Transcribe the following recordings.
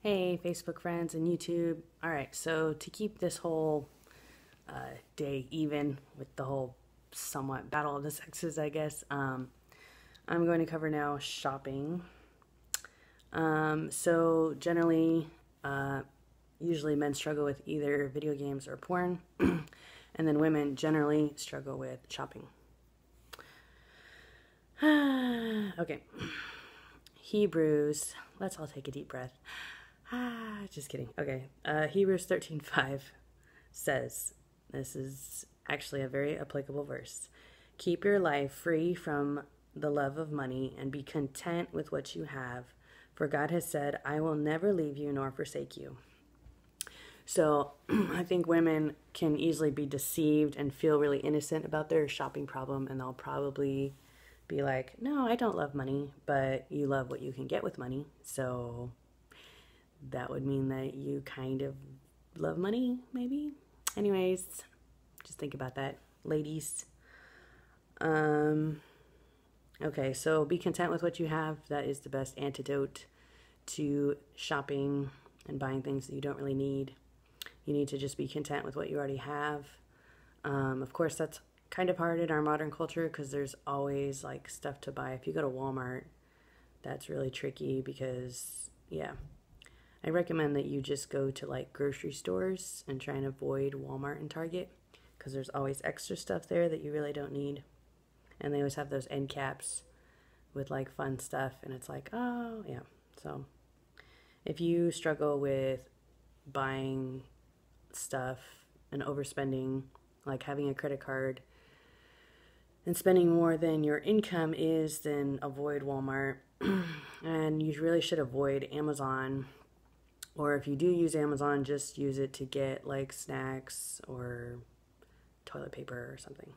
Hey, Facebook friends and YouTube. All right, so to keep this whole day even with the whole somewhat battle of the sexes, I guess, I'm going to cover now shopping. So generally, usually men struggle with either video games or porn, and then women generally struggle with shopping. Okay. Hebrews, let's all take a deep breath. Just kidding. Okay. Hebrews 13:5 says, this is actually a very applicable verse. Keep your life free from the love of money and be content with what you have, for God has said, I will never leave you nor forsake you. So I think women can easily be deceived and feel really innocent about their shopping problem, and they'll probably be like, no, I don't love money, but you love what you can get with money. So that would mean that you kind of love money, maybe. Anyways, just think about that, ladies. Okay, so be content with what you have. That is the best antidote to shopping and buying things that you don't really need. You need to just be content with what you already have. Of course, that's kind of hard in our modern culture because there's always like stuff to buy. If you go to Walmart, that's really tricky because, yeah. I recommend that you just go to like grocery stores and try and avoid Walmart and Target because there's always extra stuff there that you really don't need. And they always have those end caps with like fun stuff, and it's like, oh, yeah. So if you struggle with buying stuff and overspending, like having a credit card and spending more than your income is, then avoid Walmart. And you really should avoid Amazon. Or if you do use Amazon, just use it to get like snacks or toilet paper or something.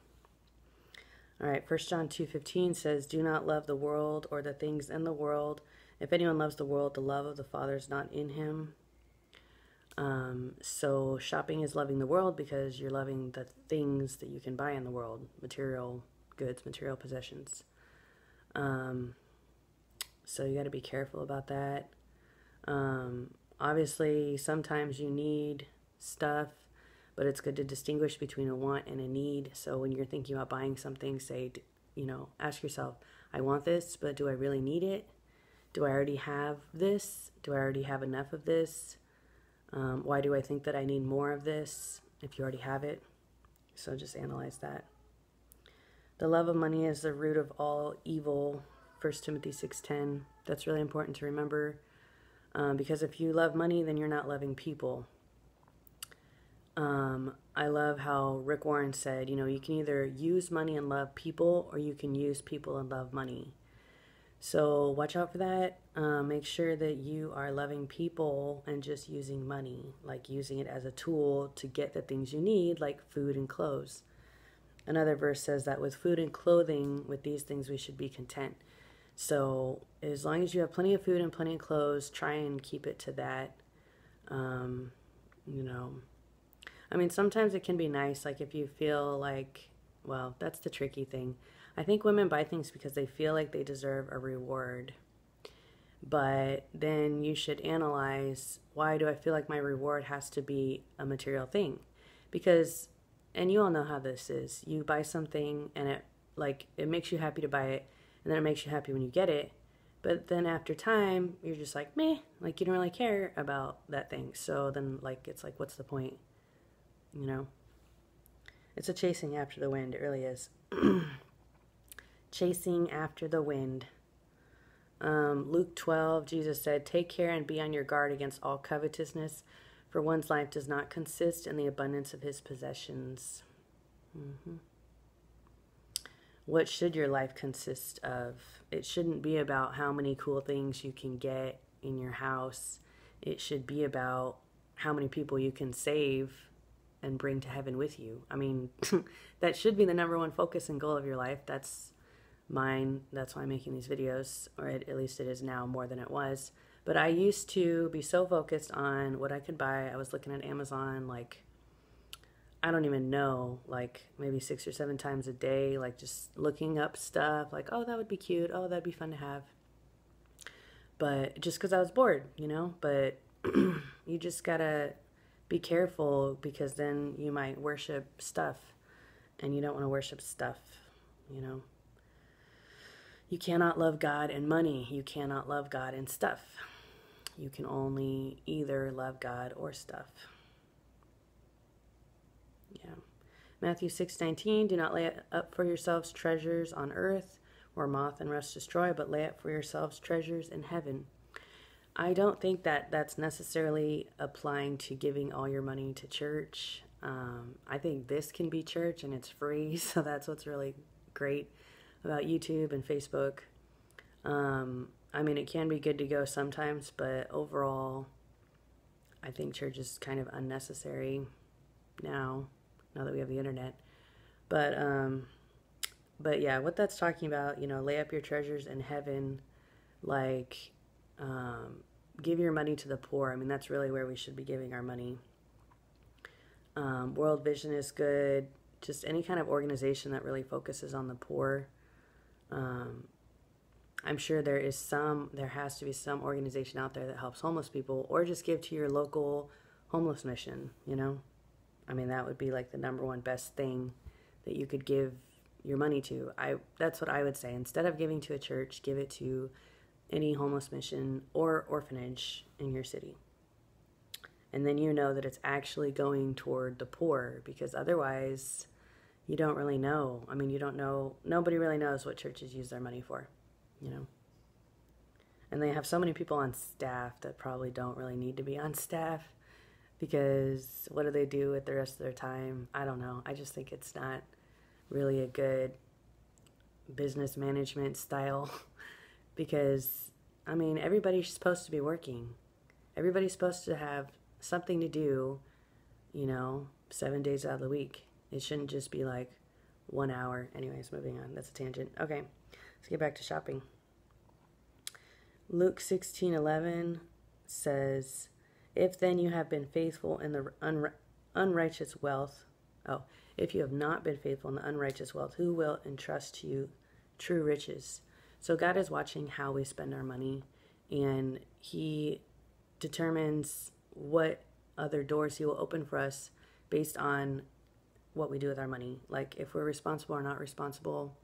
All right, 1 John 2:15 says, do not love the world or the things in the world. If anyone loves the world, the love of the Father is not in him. So shopping is loving the world because you're loving the things that you can buy in the world, material goods, material possessions. So you got to be careful about that. Obviously, sometimes you need stuff, but it's good to distinguish between a want and a need. So when you're thinking about buying something, say, ask yourself, I want this, but do I really need it? Do I already have this? Do I already have enough of this? Why do I think that I need more of this if you already have it? So just analyze that. The love of money is the root of all evil, 1 Timothy 6:10. That's really important to remember. Because if you love money, then you're not loving people. I love how Rick Warren said, you can either use money and love people, or you can use people and love money. So watch out for that. Make sure that you are loving people and just using money, like using it as a tool to get the things you need, like food and clothes. Another verse says that with food and clothing, with these things, we should be content. So as long as you have plenty of food and plenty of clothes, try and keep it to that. I mean, sometimes it can be nice, like if you feel like, well, that's the tricky thing. I think women buy things because they feel like they deserve a reward. But then you should analyze, why do I feel like my reward has to be a material thing? Because, and you all know how this is, you buy something and it makes you happy to buy it, and then it makes you happy when you get it. But then after time, you're just like, meh, like you don't really care about that thing. So then it's like, what's the point? It's a chasing after the wind. It really is. Chasing after the wind. Luke 12, Jesus said, take care and be on your guard against all covetousness, for one's life does not consist in the abundance of his possessions. What should your life consist of? It shouldn't be about how many cool things you can get in your house. It should be about how many people you can save and bring to heaven with you. I mean, that should be the number one focus and goal of your life. That's mine. That's why I'm making these videos, or at least it is now more than it was. But I used to be so focused on what I could buy. I was looking at Amazon, I don't even know, maybe 6 or 7 times a day, just looking up stuff, oh, that would be cute. Oh, that'd be fun to have. but just because I was bored, you know. But you just gotta be careful, because then you might worship stuff, and you don't want to worship stuff, you know. You cannot love God and money. You cannot love God and stuff. You can only either love God or stuff. Yeah. Matthew 6:19, do not lay up for yourselves treasures on earth where moth and rust destroy, but lay up for yourselves treasures in heaven. I don't think that that's necessarily applying to giving all your money to church. I think this can be church and it's free, so that's what's really great about YouTube and Facebook. I mean, it can be good to go sometimes, but overall, I think church is kind of unnecessary now that we have the internet. But yeah, what that's talking about, you know, lay up your treasures in heaven, like, give your money to the poor. I mean, that's really where we should be giving our money. World Vision is good. Just any kind of organization that really focuses on the poor. I'm sure there has to be some organization out there that helps homeless people, or just give to your local homeless mission, you know? I mean, that would be like the number one best thing that you could give your money to. That's what I would say. Instead of giving to a church, give it to any homeless mission or orphanage in your city. And then you know that it's actually going toward the poor, because otherwise you don't really know. I mean, you don't know. Nobody really knows what churches use their money for, you know. And they have so many people on staff that probably don't really need to be on staff, because what do they do with the rest of their time? I don't know. I just think it's not really a good business management style, because, I mean, everybody's supposed to be working. Everybody's supposed to have something to do, you know, 7 days out of the week. It shouldn't just be like 1 hour. Anyways, moving on. That's a tangent. Okay, let's get back to shopping. Luke 16:11 says, if then you have been faithful in the unrighteous wealth, if you have not been faithful in the unrighteous wealth, who will entrust to you true riches? So God is watching how we spend our money, and He determines what other doors He will open for us based on what we do with our money. Like, if we're responsible or not responsible,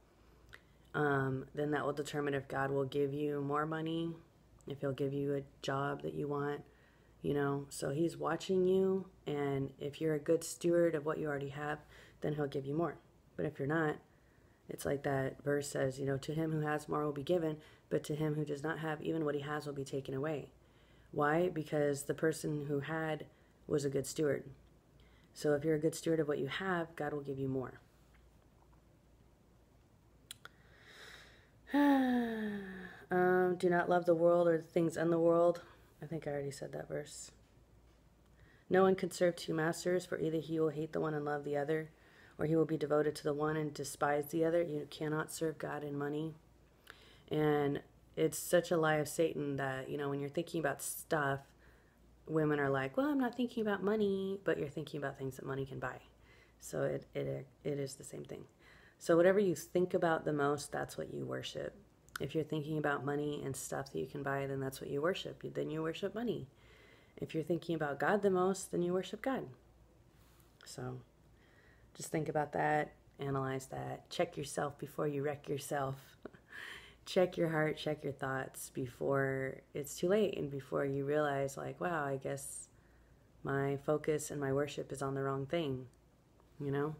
then that will determine if God will give you more money, if He'll give you a job that you want, you know. So He's watching you, and if you're a good steward of what you already have, then He'll give you more. But if you're not, it's like that verse says, you know, to him who has more will be given, but to him who does not have, even what he has will be taken away. Why? Because the person who had was a good steward. So if you're a good steward of what you have, God will give you more. Do not love the world or the things in the world. I think I already said that verse. No one can serve two masters, for either he will hate the one and love the other, or he will be devoted to the one and despise the other. You cannot serve God and money. And it's such a lie of Satan that, you know, when you're thinking about stuff, women are like, well, I'm not thinking about money, but you're thinking about things that money can buy. So it is the same thing. So whatever you think about the most, that's what you worship. If you're thinking about money and stuff that you can buy, then that's what you worship. Then you worship money. If you're thinking about God the most, then you worship God. So just think about that, analyze that, check yourself before you wreck yourself. Check your heart, check your thoughts before it's too late, and before you realize, like, wow, I guess my focus and my worship is on the wrong thing, you know?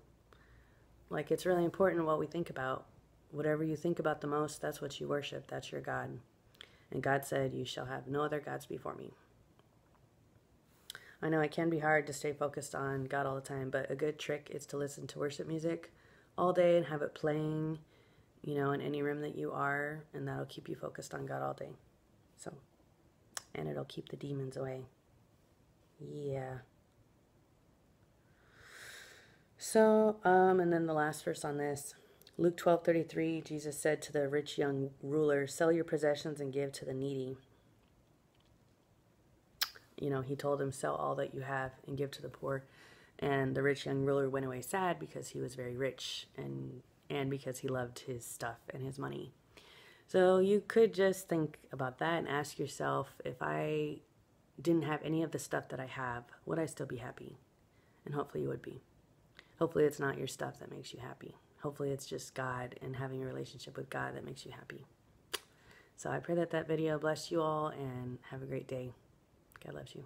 Like, it's really important what we think about. Whatever you think about the most, that's what you worship. That's your God. And God said, you shall have no other gods before me. I know it can be hard to stay focused on God all the time, but a good trick is to listen to worship music all day and have it playing, you know, in any room that you are, and that'll keep you focused on God all day. So, and it'll keep the demons away. Yeah. So, and then the last verse on this, Luke 12:33, Jesus said to the rich young ruler, sell your possessions and give to the needy. You know, he told him, sell all that you have and give to the poor. And the rich young ruler went away sad because he was very rich and because he loved his stuff and his money. So you could just think about that and ask yourself, if I didn't have any of the stuff that I have, would I still be happy? And hopefully you would be. Hopefully it's not your stuff that makes you happy. Hopefully it's just God and having a relationship with God that makes you happy. So I pray that that video bless you all, and have a great day. God loves you.